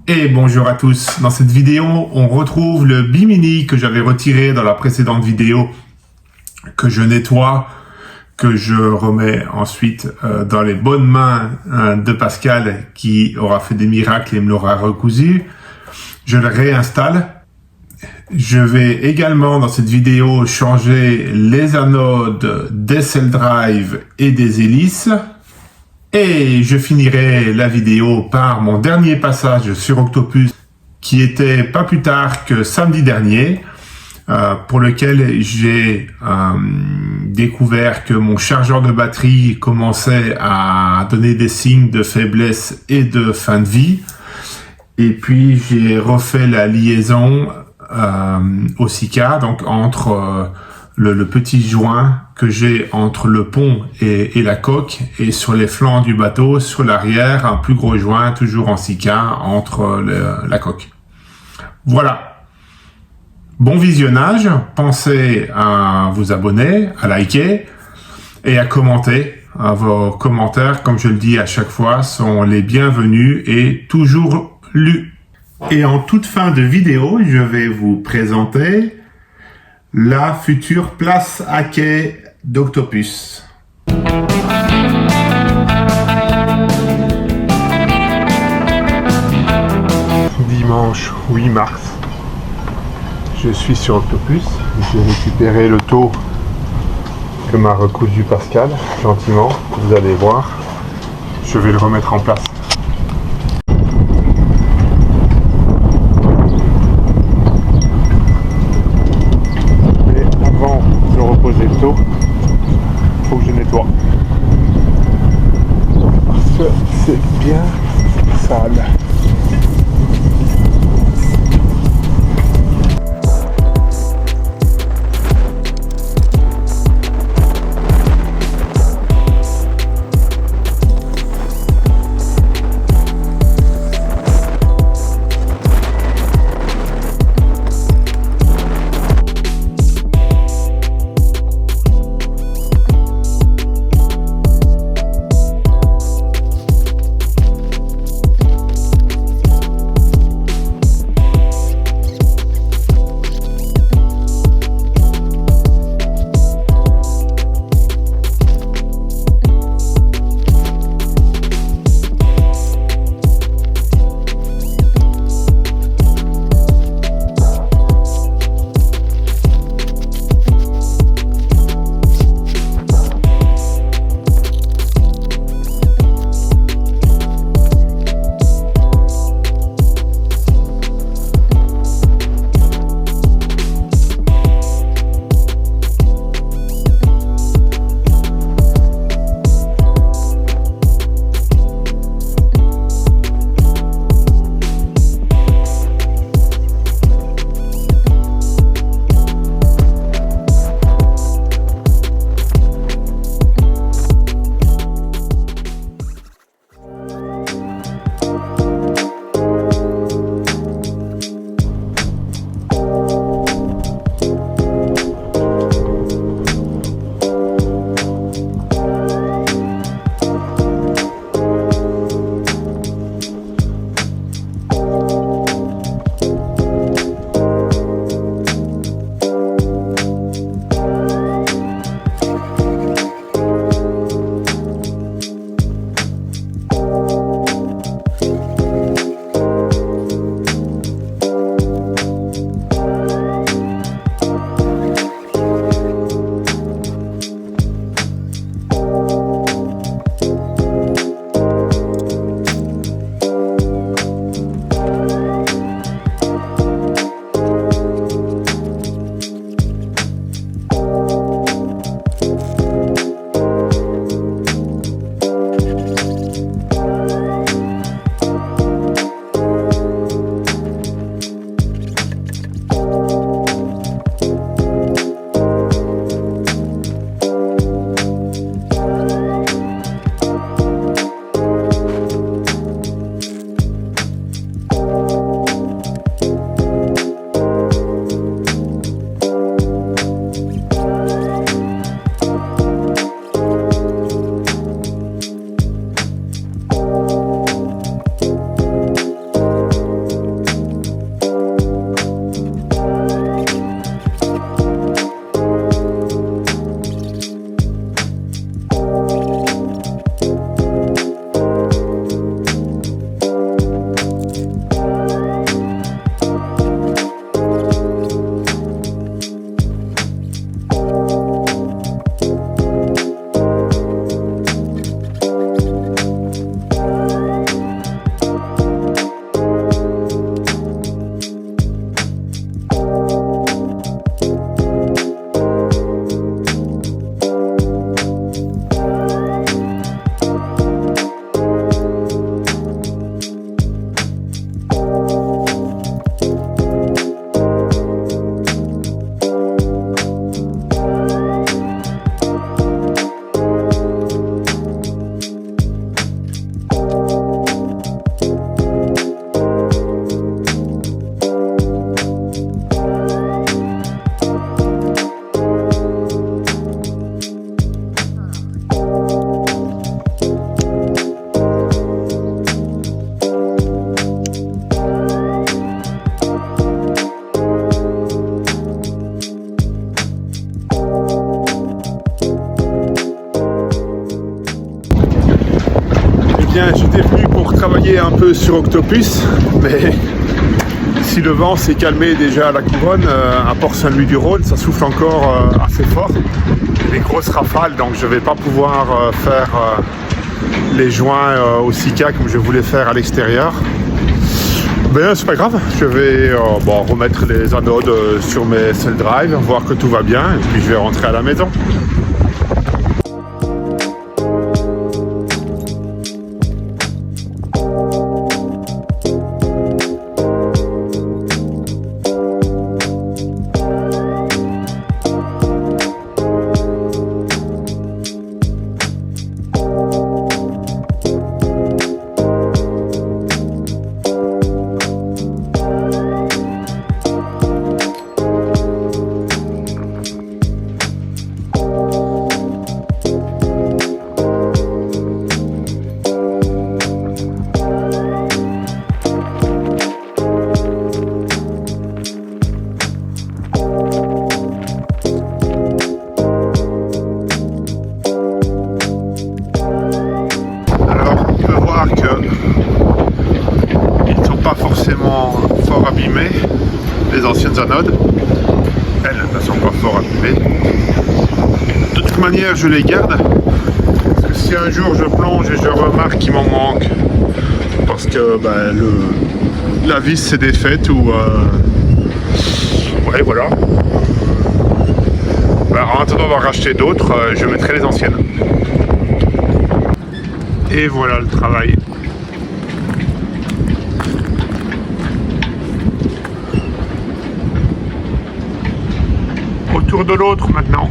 Et bonjour à tous. Dans cette vidéo, on retrouve le Bimini que j'avais retiré dans la précédente vidéo, que je nettoie, que je remets ensuite dans les bonnes mains de Pascal qui aura fait des miracles et me l'aura recousu. Je le réinstalle. Je vais également dans cette vidéo changer les anodes des cell drive et des hélices. Et je finirai la vidéo par mon dernier passage sur Octopus qui était pas plus tard que samedi dernier, pour lequel j'ai découvert que mon chargeur de batterie commençait à donner des signes de faiblesse et de fin de vie. Et puis j'ai refait la liaison au SICA, donc entre le petit joint que j'ai entre le pont et la coque, et sur les flancs du bateau, sur l'arrière, un plus gros joint, toujours en SICA, entre la coque. Voilà. Bon visionnage. Pensez à vous abonner, à liker et à commenter. Vos commentaires, comme je le dis à chaque fois, sont les bienvenus et toujours lus. Et en toute fin de vidéo, je vais vous présenter la future place à quai d'Octopus. Dimanche 8 mars, je suis sur Octopus. J'ai récupéré le taux que m'a recousu Pascal, gentiment, vous allez voir. Je vais le remettre en place. Reposer le taux, faut que je nettoie parce que c'est bien sale. sur Octopus, mais si le vent s'est calmé déjà à la couronne, à Port-Saint-Louis-du-Rhône, ça souffle encore assez fort. Les grosses rafales, donc je ne vais pas pouvoir faire les joints au Sika comme je voulais faire à l'extérieur. Ben c'est pas grave, je vais remettre les anodes sur mes cell drive, voir que tout va bien et puis je vais rentrer à la maison. Fort abîmées, les anciennes anodes, elles ne sont pas fort abîmées. De toute manière, je les garde parce que si un jour je plonge et je remarque qu'il m'en manque parce que la vis s'est défaite ou ouais voilà, en attendant d'en racheter d'autres, je mettrai les anciennes. Et voilà le travail. Autour de l'autre maintenant.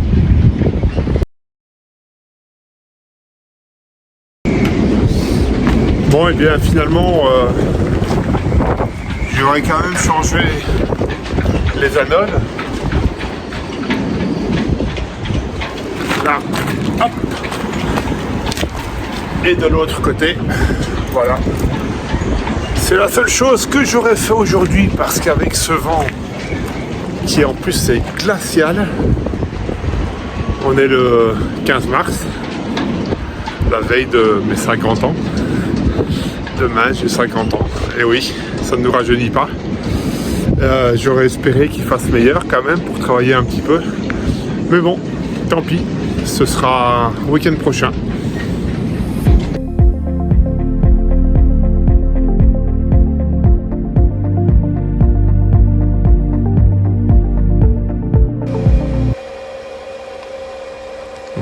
Bon et bien finalement j'aurais quand même changé les anodes. Là, hop. Et de l'autre côté, voilà. C'est la seule chose que j'aurais fait aujourd'hui parce qu'avec ce vent qui en plus est glacial, on est le 15 mars, la veille de mes 50 ans. Demain j'ai 50 ans, et oui, ça ne nous rajeunit pas. J'aurais espéré qu'il fasse meilleur quand même pour travailler un petit peu, mais bon, tant pis, ce sera week-end prochain.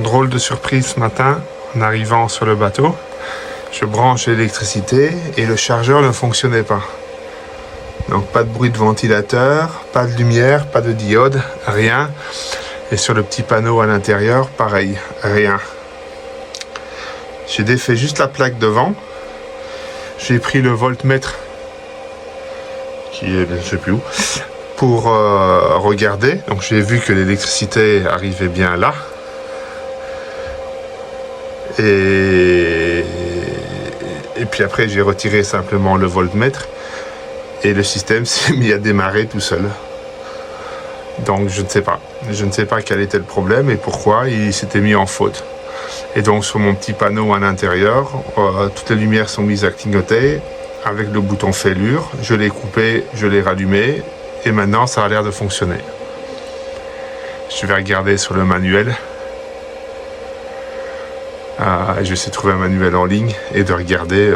Drôle de surprise ce matin, en arrivant sur le bateau, je branche l'électricité et le chargeur ne fonctionnait pas. Donc pas de bruit de ventilateur, pas de lumière, pas de diode, rien. Et sur le petit panneau à l'intérieur, pareil, rien. J'ai défait juste la plaque devant. J'ai pris le voltmètre, qui est je sais plus où, pour regarder. Donc j'ai vu que l'électricité arrivait bien là. Et puis après j'ai retiré simplement le voltmètre et le système s'est mis à démarrer tout seul. Donc je ne sais pas quel était le problème et pourquoi il s'était mis en faute. Et donc sur mon petit panneau à l'intérieur, toutes les lumières sont mises à clignoter avec le bouton fêlure. Je l'ai coupé, je l'ai rallumé et maintenant ça a l'air de fonctionner. Je vais regarder sur le manuel. Je vais essayer de trouver un manuel en ligne et de regarder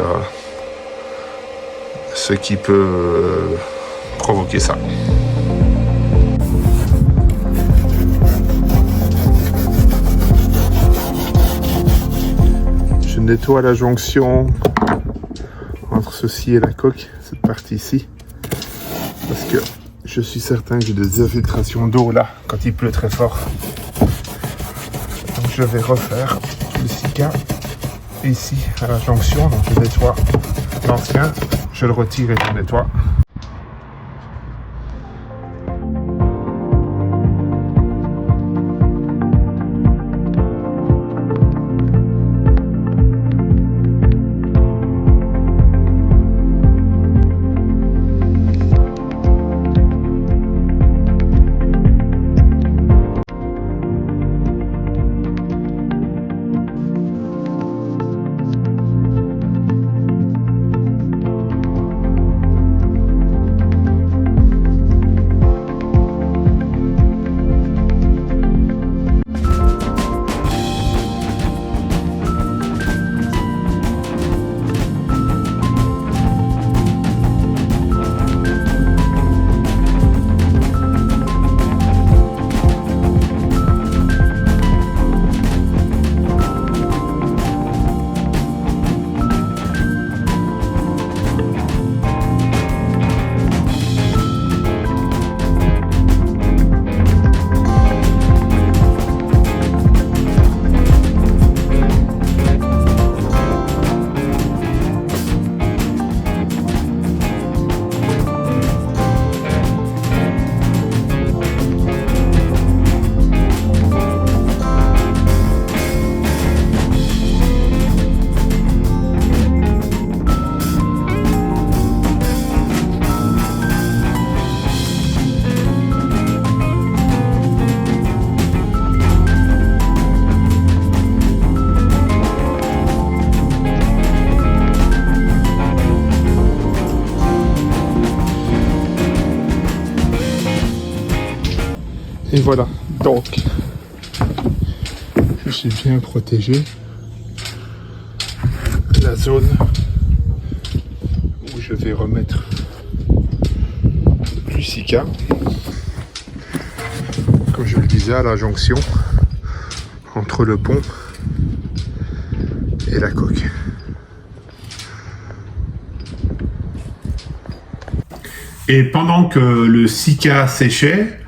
ce qui peut provoquer ça. Je nettoie la jonction entre ceci et la coque, cette partie ici, parce que je suis certain que j'ai des infiltrations d'eau là quand il pleut très fort. Donc je vais refaire le Sika ici à la jonction, donc je nettoie l'ancien, je le retire et je le nettoie. Et voilà, donc j'ai bien protégé la zone où je vais remettre du Sika, comme je le disais, à la jonction entre le pont et la coque. Et pendant que le Sika séchait,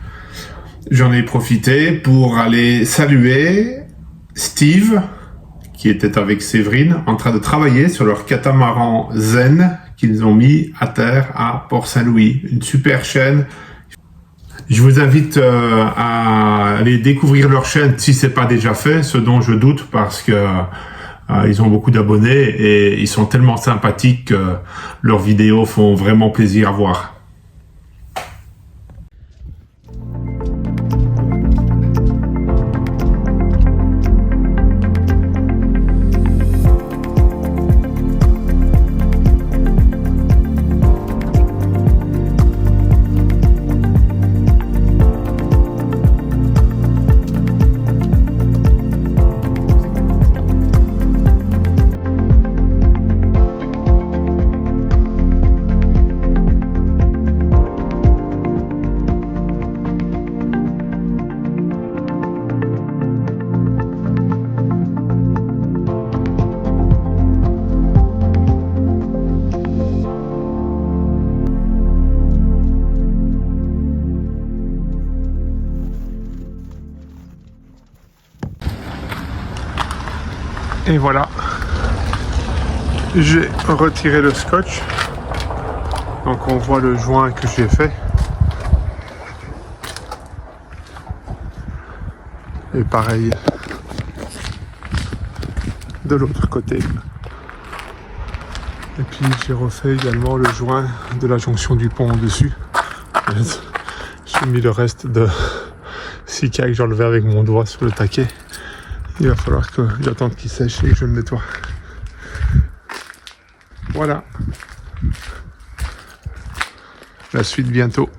j'en ai profité pour aller saluer Steve, qui était avec Séverine, en train de travailler sur leur catamaran Zen qu'ils ont mis à terre à Port-Saint-Louis. Une super chaîne. Je vous invite à aller découvrir leur chaîne si c'est pas déjà fait, ce dont je doute parce que ils ont beaucoup d'abonnés et ils sont tellement sympathiques que leurs vidéos font vraiment plaisir à voir. Et voilà, j'ai retiré le scotch, donc on voit le joint que j'ai fait. Et pareil de l'autre côté. Et puis j'ai refait également le joint de la jonction du pont au-dessus. J'ai mis le reste de Sika que j'ai enlevé avec mon doigt sur le taquet. Il va falloir que j'attende qu'il sèche et que je le nettoie. Voilà. La suite bientôt.